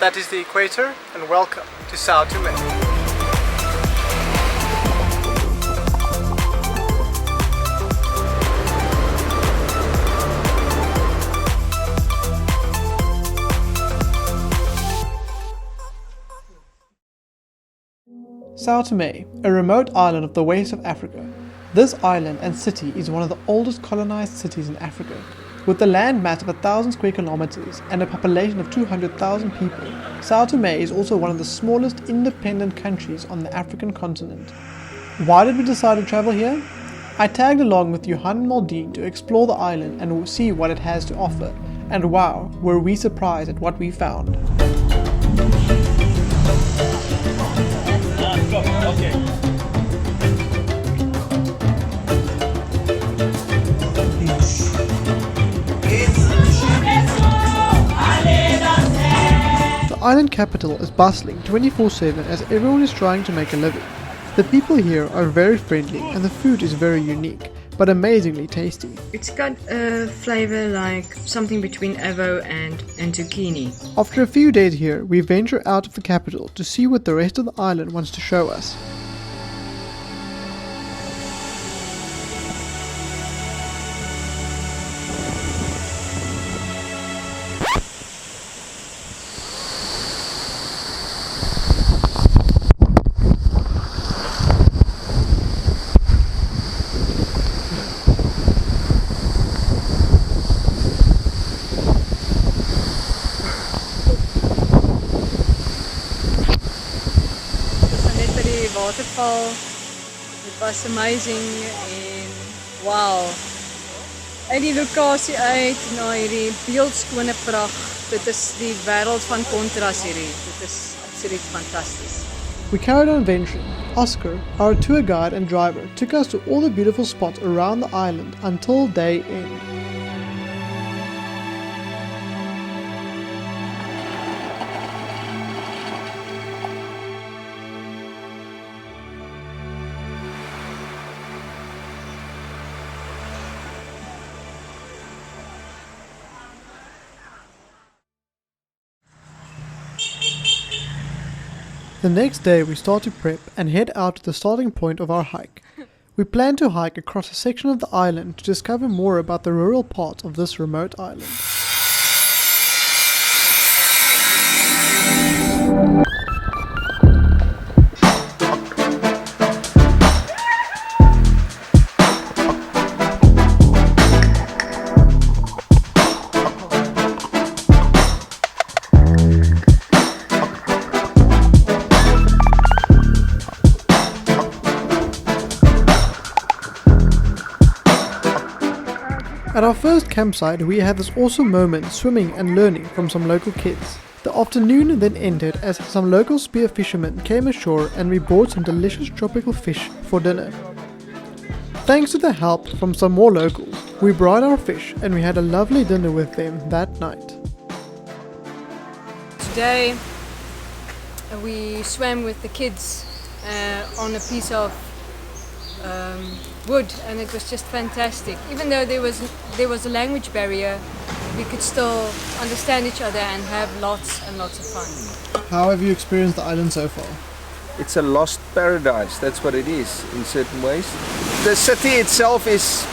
that is the equator, and welcome to Sao Tome. Sao Tome, a remote island of the west of Africa. This island and city is one of the oldest colonized cities in Africa. With a land mass of 1,000 square kilometers and a population of 200,000 people, Sao Tome is also one of the smallest independent countries on the African continent. Why did we decide to travel here? I tagged along with Johan and Maldine to explore the island and see what it has to offer, and wow, were we surprised at what we found. The island capital is bustling 24/7 as everyone is trying to make a living. The people here are very friendly and the food is very unique, but amazingly tasty. It's got a flavor like something between avo and zucchini. After a few days here, we venture out of the capital to see what the rest of the island wants to show us. Waterval, it was amazing en wow. Uit die lokasie uit na hierdie beeldskone pragt. Dit is die wêreld van kontras hierdie. Dit is absoluut fantasties. We carried on venturing. Oscar, our tour guide and driver, took us to all the beautiful spots around the island until day end. The next day we start to prep and head out to the starting point of our hike. We plan to hike across a section of the island to discover more about the rural part of this remote island. At our first campsite, we had this awesome moment swimming and learning from some local kids. The afternoon then ended as some local spear fishermen came ashore and we bought some delicious tropical fish for dinner. Thanks to the help from some more locals, we brought our fish and we had a lovely dinner with them that night. Today we swam with the kids on a piece of wood, and it was just fantastic. Even though there was a language barrier, we could still understand each other and have lots and lots of fun. How have you experienced the island so far? It's a lost paradise, that's what it is in certain ways. The city itself is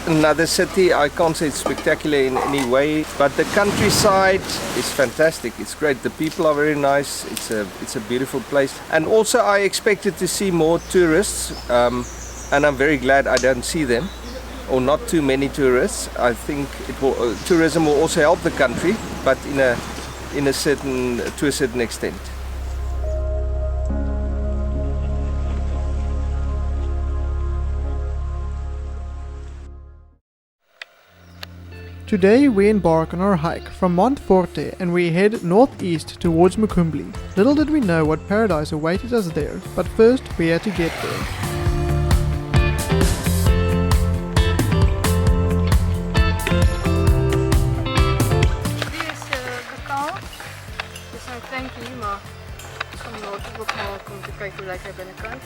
another city. I can't say it's spectacular in any way, but the countryside is fantastic. It's great. The people are very nice. It's a beautiful place. And also I expected to see more tourists, and I'm very glad I don't see them, or not too many tourists. I think tourism will also help the country, but to a certain extent. Today we embark on our hike from Mont Forte and we head northeast towards Mukumbli. Little did we know what paradise awaited us there, but first we had to get there. Cacao. Dis nou tankie, maar kom later ook maak om te kyk hoe lyk hy binnekant.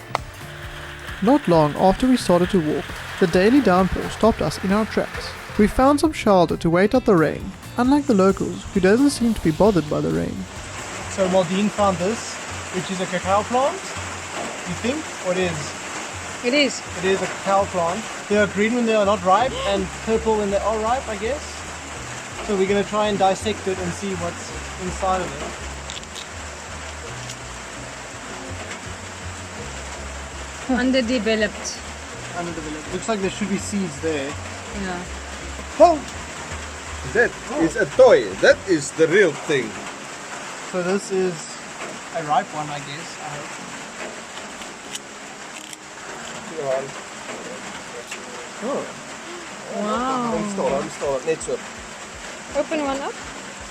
Not long after we started to walk, the daily downpour stopped us in our tracks. We found some shelter to wait out the rain, unlike the locals who doesn't seem to be bothered by the rain. So Maldine found this, which is a cacao plant. You think? Or it is? It is. It is a cacao plant. They are green when they are not ripe and purple when they are ripe, I guess. So we're going to try and dissect it and see what's inside of it. Underdeveloped. Underdeveloped. Looks like there should be seeds there. Yeah. Oh! That is a toy. That is the real thing. So this is a ripe one, I guess. I hope. Oh. Wow. Install. Net so. Open one up.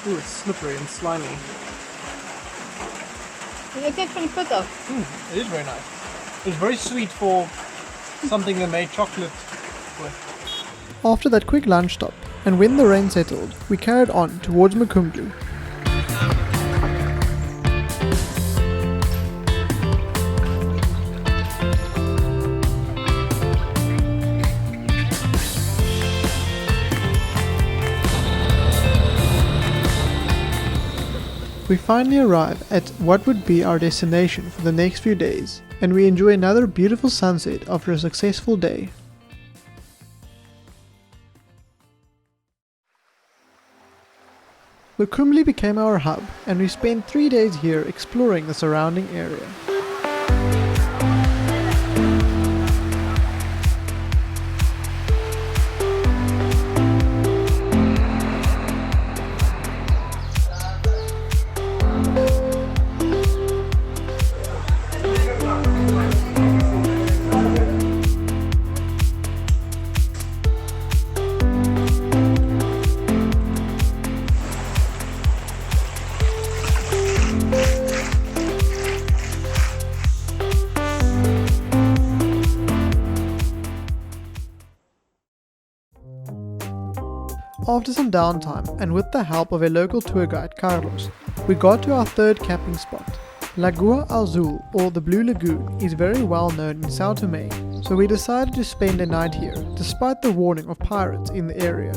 Ooh, it's slippery and slimy. Look at from the foot off. It is very nice. It's very sweet for something they made chocolate with. After that quick lunch stop, and when the rain settled, we carried on towards Mukumblu. We finally arrive at what would be our destination for the next few days, and we enjoy another beautiful sunset after a successful day. Mukumblu became our hub, and we spent 3 days here exploring the surrounding area. After some downtime, and with the help of a local tour guide Carlos, we got to our third camping spot. Lagoa Azul, or the Blue Lagoon, is very well known in Sao Tome, so we decided to spend a night here, despite the warning of pirates in the area.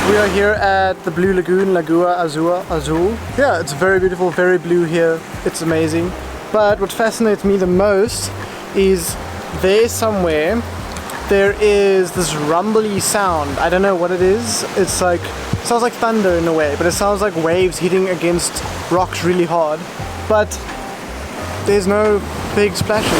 We are here at the Blue Lagoon, Lagoa Azul. Yeah, it's very beautiful, very blue here. It's amazing. But what fascinates me the most is there somewhere there is this rumbly sound. I don't know what it is. It's like, it sounds like thunder in a way, but it sounds like waves hitting against rocks really hard. But there's no big splashes.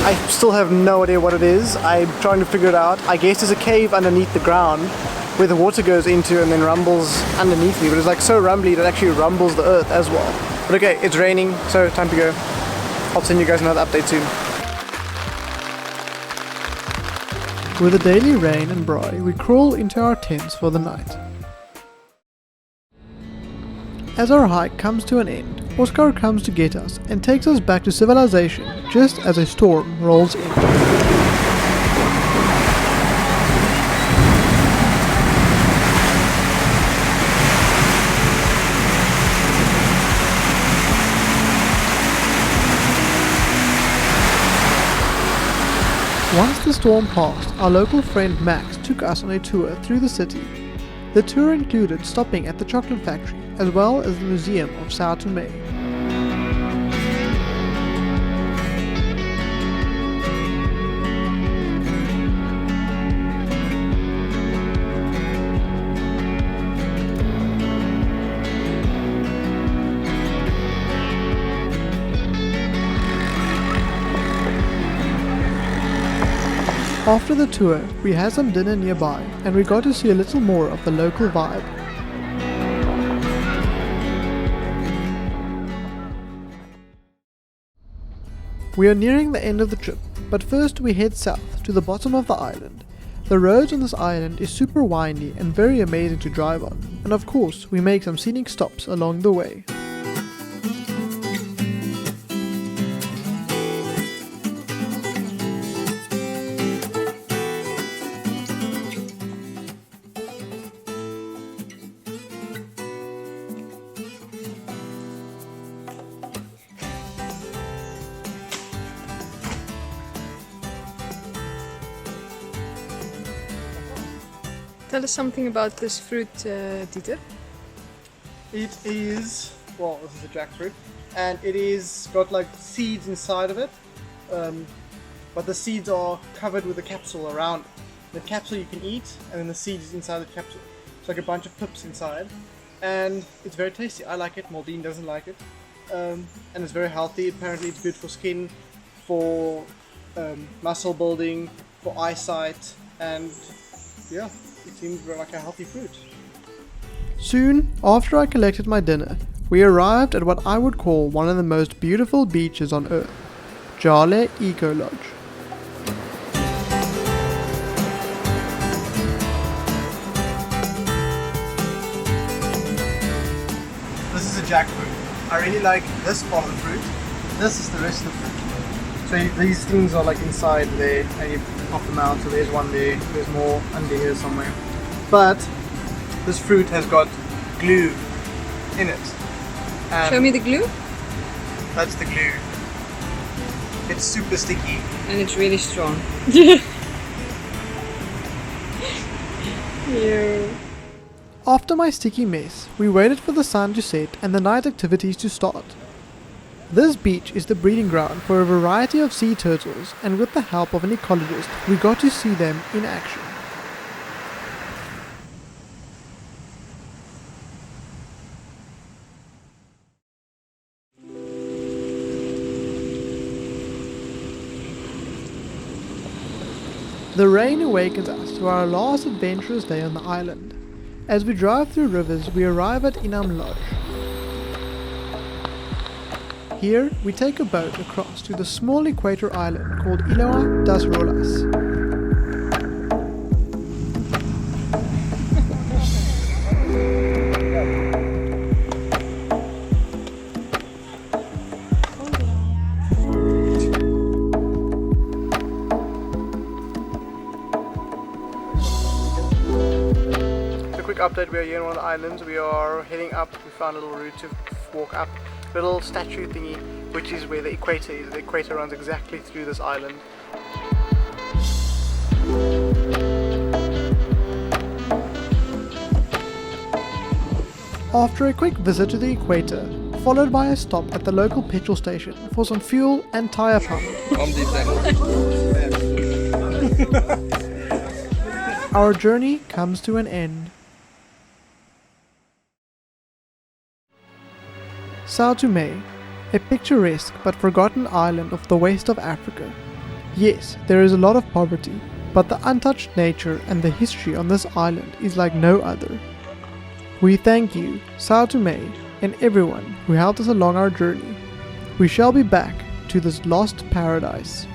I still have no idea what it is. I'm trying to figure it out. I guess there's a cave underneath the ground where the water goes into and then rumbles underneath me, but it's like so rumbly that it actually rumbles the earth as well. But okay, it's raining, so time to go. I'll send you guys another update soon. With the daily rain and braai, we crawl into our tents for the night. As our hike comes to an end, Oscar comes to get us and takes us back to civilization just as a storm rolls in. Once the storm passed, our local friend Max took us on a tour through the city. The tour included stopping at the chocolate factory as well as the Museum of Sao Tome. After the tour, we had some dinner nearby and we got to see a little more of the local vibe. We are nearing the end of the trip, but first we head south to the bottom of the island. The roads on this island is super windy and very amazing to drive on, and of course we make some scenic stops along the way. Tell us something about this fruit, Dieter. It is, well, this is a jackfruit, and it is got like seeds inside of it, but the seeds are covered with a capsule around it. The capsule you can eat, and then the seeds is inside the capsule. It's like a bunch of pips inside, and it's very tasty. I like it. Maldine doesn't like it, and it's very healthy. Apparently, it's good for skin, for muscle building, for eyesight, and yeah, it seems like a healthy fruit. Soon after I collected my dinner, we arrived at what I would call one of the most beautiful beaches on earth, Jale Eco Lodge. This is a jackfruit. I really like this part of the fruit. This is the rest of the fruit. So these things are like inside there, and you pop them out. So there's one there. There's more under here somewhere. But this fruit has got glue in it. And Show me the glue. that's the glue. It's super sticky. And it's really strong. Yeah. After my sticky mess, we waited for the sun to set and the night activities to start. This beach is the breeding ground for a variety of sea turtles, and with the help of an ecologist, we got to see them in action. The rain awakens us to our last adventurous day on the island. As we drive through rivers, we arrive at Inam Lodge. Here, we take a boat across to the small equator island called Ilha das Rolas. Update, we are here on one of the islands. We are heading up. We found a little route to walk up, little statue thingy, which is where the equator is. The equator runs exactly through this island. After a quick visit to the equator, followed by a stop at the local petrol station for some fuel and tire pump, our journey comes to an end. Sao Tome, a picturesque but forgotten island off the west of Africa. Yes, there is a lot of poverty, but the untouched nature and the history on this island is like no other. We thank you, Sao Tome, and everyone who helped us along our journey. We shall be back to this lost paradise.